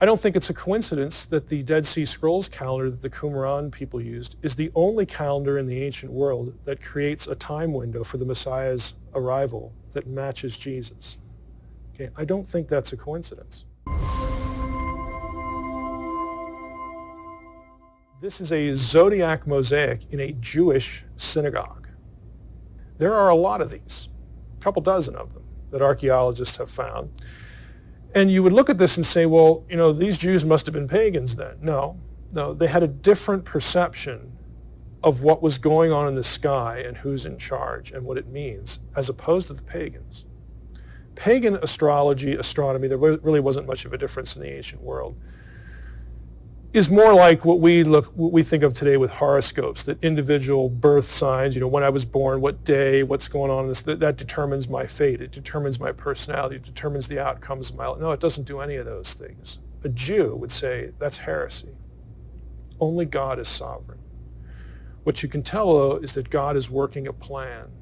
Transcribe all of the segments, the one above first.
I don't think it's a coincidence that the Dead Sea Scrolls calendar that the Qumran people used is the only calendar in the ancient world that creates a time window for the Messiah's arrival that matches Jesus. Okay, I don't think that's a coincidence. This is a zodiac mosaic in a Jewish synagogue. There are a lot of these, a couple dozen of them, that archaeologists have found. And you would look at this and say, well, these Jews must have been pagans then. No, they had a different perception of what was going on in the sky and who's in charge and what it means, as opposed to the pagans. Pagan astrology, astronomy, there really wasn't much of a difference in the ancient world, is more like what we think of today with horoscopes, that individual birth signs, when I was born, what day, what's going on in this, that determines my fate, it determines my personality, it determines the outcomes of my life. No, it doesn't do any of those things. A Jew would say that's heresy. Only God is sovereign. What you can tell, though, is that God is working a plan,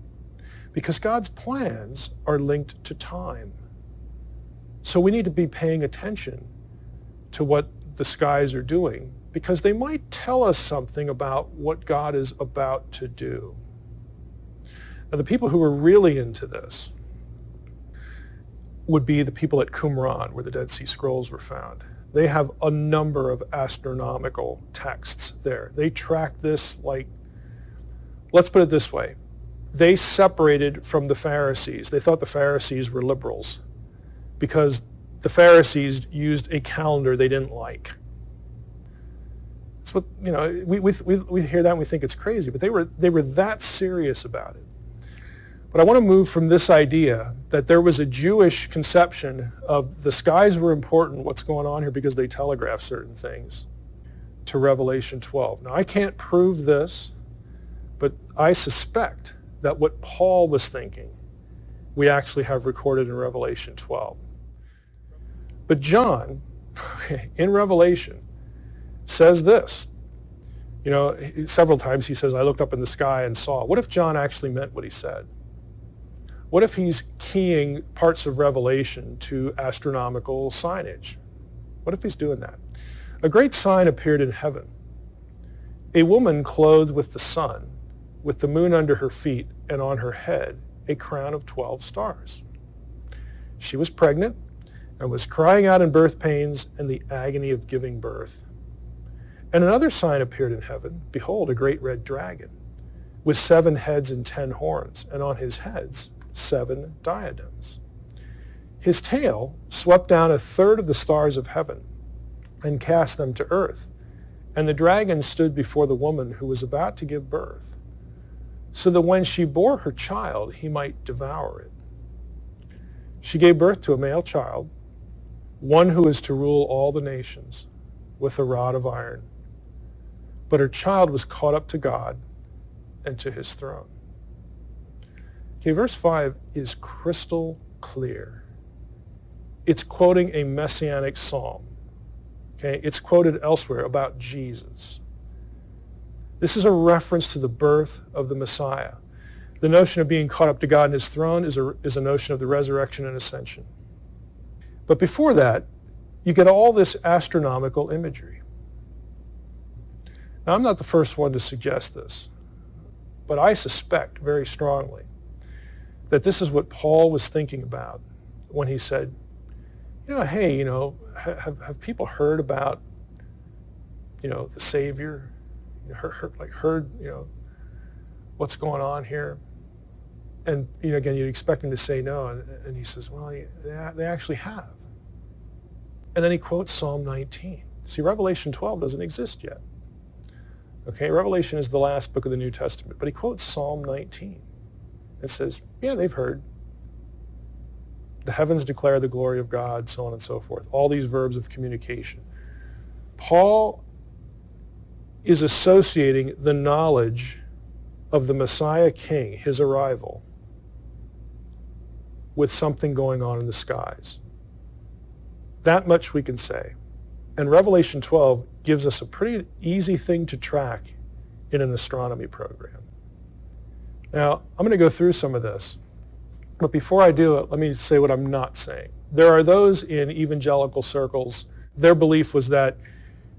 because God's plans are linked to time. So we need to be paying attention to what the skies are doing, because they might tell us something about what God is about to do. Now, the people who are really into this would be the people at Qumran, where the Dead Sea Scrolls were found. They have a number of astronomical texts there. They track this let's put it this way. They separated from the Pharisees. They thought the Pharisees were liberals because the Pharisees used a calendar they didn't like. It's what, we hear that and we think it's crazy, but they were that serious about it. But I want to move from this idea that there was a Jewish conception of the skies were important, what's going on here, because they telegraph certain things, to Revelation 12. Now, I can't prove this, but I suspect that what Paul was thinking, we actually have recorded in Revelation 12. But John, in Revelation, says this. Several times he says, I looked up in the sky and saw. What if John actually meant what he said? What if he's keying parts of Revelation to astronomical signage? What if he's doing that? A great sign appeared in heaven. A woman clothed with the sun, with the moon under her feet, and on her head a crown of 12 stars. She was pregnant and was crying out in birth pains and the agony of giving birth. And another sign appeared in heaven. Behold, a great red dragon, with 7 heads and 10 horns, and on his heads 7 diadems. His tail swept down 1/3 of the stars of heaven and cast them to earth. And the dragon stood before the woman who was about to give birth, so that when she bore her child, he might devour it. She gave birth to a male child, one who is to rule all the nations with a rod of iron. But her child was caught up to God and to his throne. Okay, verse 5 is crystal clear. It's quoting a messianic psalm. Okay, it's quoted elsewhere about Jesus. This is a reference to the birth of the Messiah. The notion of being caught up to God and his throne is a notion of the resurrection and ascension. But before that, you get all this astronomical imagery. Now, I'm not the first one to suggest this, but I suspect very strongly that this is what Paul was thinking about when he said, hey, have people heard about, the Savior? Heard, what's going on here? And, again, you'd expect him to say no. And he says, well, they actually have. And then he quotes Psalm 19. See, Revelation 12 doesn't exist yet. Okay, Revelation is the last book of the New Testament. But he quotes Psalm 19. It says, yeah, they've heard. The heavens declare the glory of God, so on and so forth. All these verbs of communication. Paul is associating the knowledge of the Messiah King, his arrival, with something going on in the skies. That much we can say. And Revelation 12 gives us a pretty easy thing to track in an astronomy program. Now, I'm going to go through some of this. But before I do it, let me say what I'm not saying. There are those in evangelical circles Their belief was that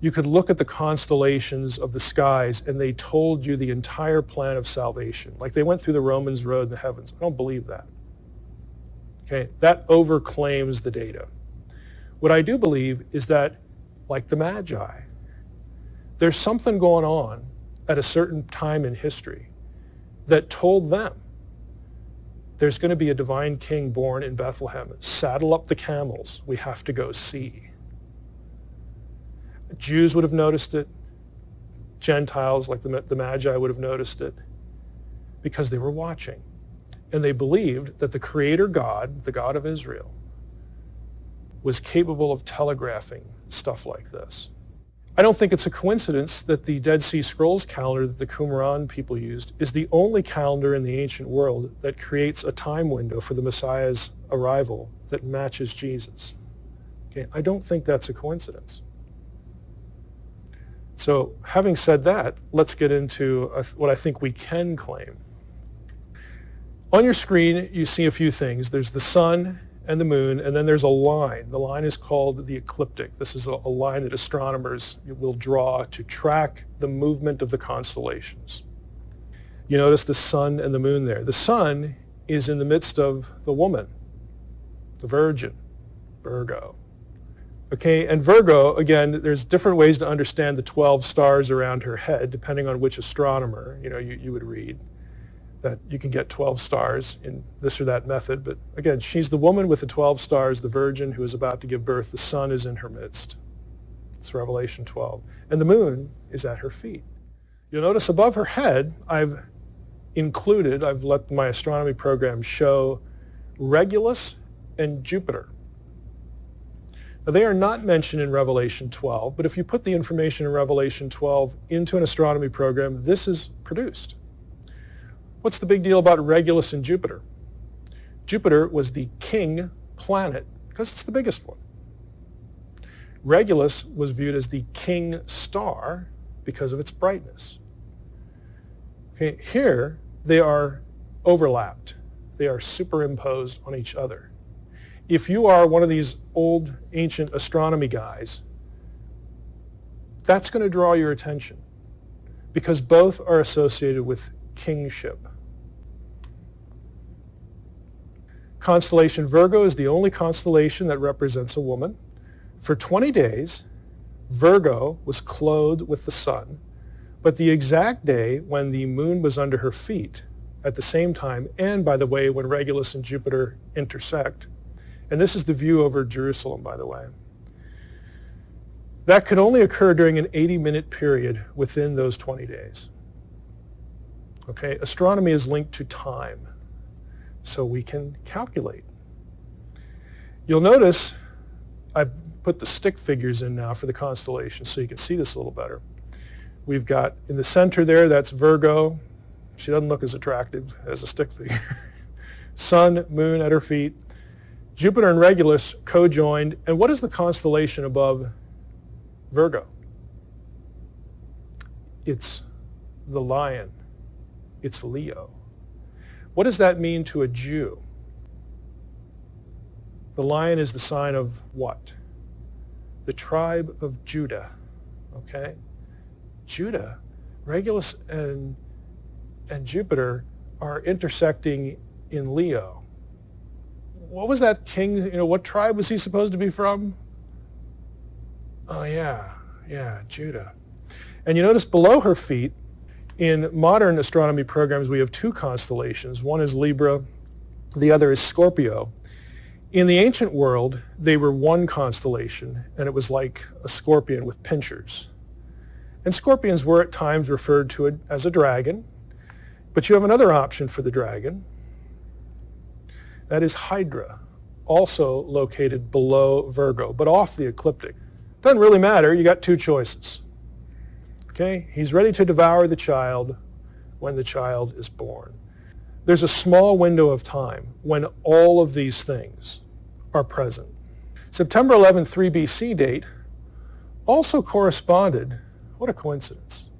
you could look at the constellations of the skies and they told you the entire plan of salvation. Like they went through the Romans road in the heavens. I don't believe that. Okay, that overclaims the data. What I do believe is that, like the Magi, there's something going on at a certain time in history that told them there's going to be a divine king born in Bethlehem. Saddle up the camels. We have to go see. Jews would have noticed it. Gentiles, like the Magi, would have noticed it because they were watching. And they believed that the Creator God, the God of Israel, was capable of telegraphing stuff like this. I don't think it's a coincidence that the Dead Sea Scrolls calendar that the Qumran people used is the only calendar in the ancient world that creates a time window for the Messiah's arrival that matches Jesus. Okay, I don't think that's a coincidence. So having said that, let's get into what I think we can claim. On your screen, you see a few things. There's the sun and the moon, and then there's a line. The line is called the ecliptic. This is a line that astronomers will draw to track the movement of the constellations. You notice the sun and the moon there. The sun is in the midst of the woman, the virgin, Virgo. Okay, and Virgo, again, there's different ways to understand the 12 stars around her head, depending on which astronomer, you would read. That you can get 12 stars in this or that method. But again, she's the woman with the 12 stars, the virgin who is about to give birth. The sun is in her midst. It's Revelation 12. And the moon is at her feet. You'll notice above her head, I've let my astronomy program show Regulus and Jupiter. Now, they are not mentioned in Revelation 12, but if you put the information in Revelation 12 into an astronomy program, this is produced. What's the big deal about Regulus and Jupiter? Jupiter was the king planet because it's the biggest one. Regulus was viewed as the king star because of its brightness. Okay, here they are overlapped. They are superimposed on each other. If you are one of these old ancient astronomy guys, that's going to draw your attention because both are associated with kingship. Constellation Virgo is the only constellation that represents a woman. For 20 days, Virgo was clothed with the sun, but the exact day when the moon was under her feet at the same time, and by the way, when Regulus and Jupiter intersect, and this is the view over Jerusalem, by the way, that could only occur during an 80-minute period within those 20 days. Okay, astronomy is linked to time, so we can calculate. You'll notice I've put the stick figures in now for the constellations so you can see this a little better. We've got in the center there, that's Virgo. She doesn't look as attractive as a stick figure. Sun, moon at her feet. Jupiter and Regulus co-joined. And what is the constellation above Virgo? It's the lion. It's Leo. What does that mean to a Jew? The lion is the sign of what? The tribe of Judah. Okay? Judah, Regulus and Jupiter are intersecting in Leo. What was that king, what tribe was he supposed to be from? Oh yeah, Judah. And you notice below her feet, in modern astronomy programs, we have two constellations. One is Libra, the other is Scorpio. In the ancient world, they were one constellation, and it was like a scorpion with pincers. And scorpions were at times referred to as a dragon, but you have another option for the dragon. That is Hydra, also located below Virgo, but off the ecliptic. Doesn't really matter, you got two choices. Okay, he's ready to devour the child when the child is born. There's a small window of time when all of these things are present. September 11, 3 BC date also corresponded, what a coincidence,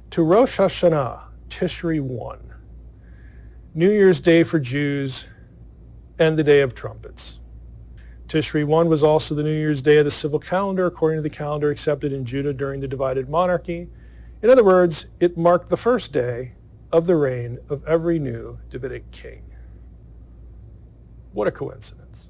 to Rosh Hashanah, Tishri 1, New Year's Day for Jews, and the Day of Trumpets. Tishri 1 was also the New Year's Day of the civil calendar, according to the calendar accepted in Judah during the divided monarchy. In other words, it marked the first day of the reign of every new Davidic king. What a coincidence.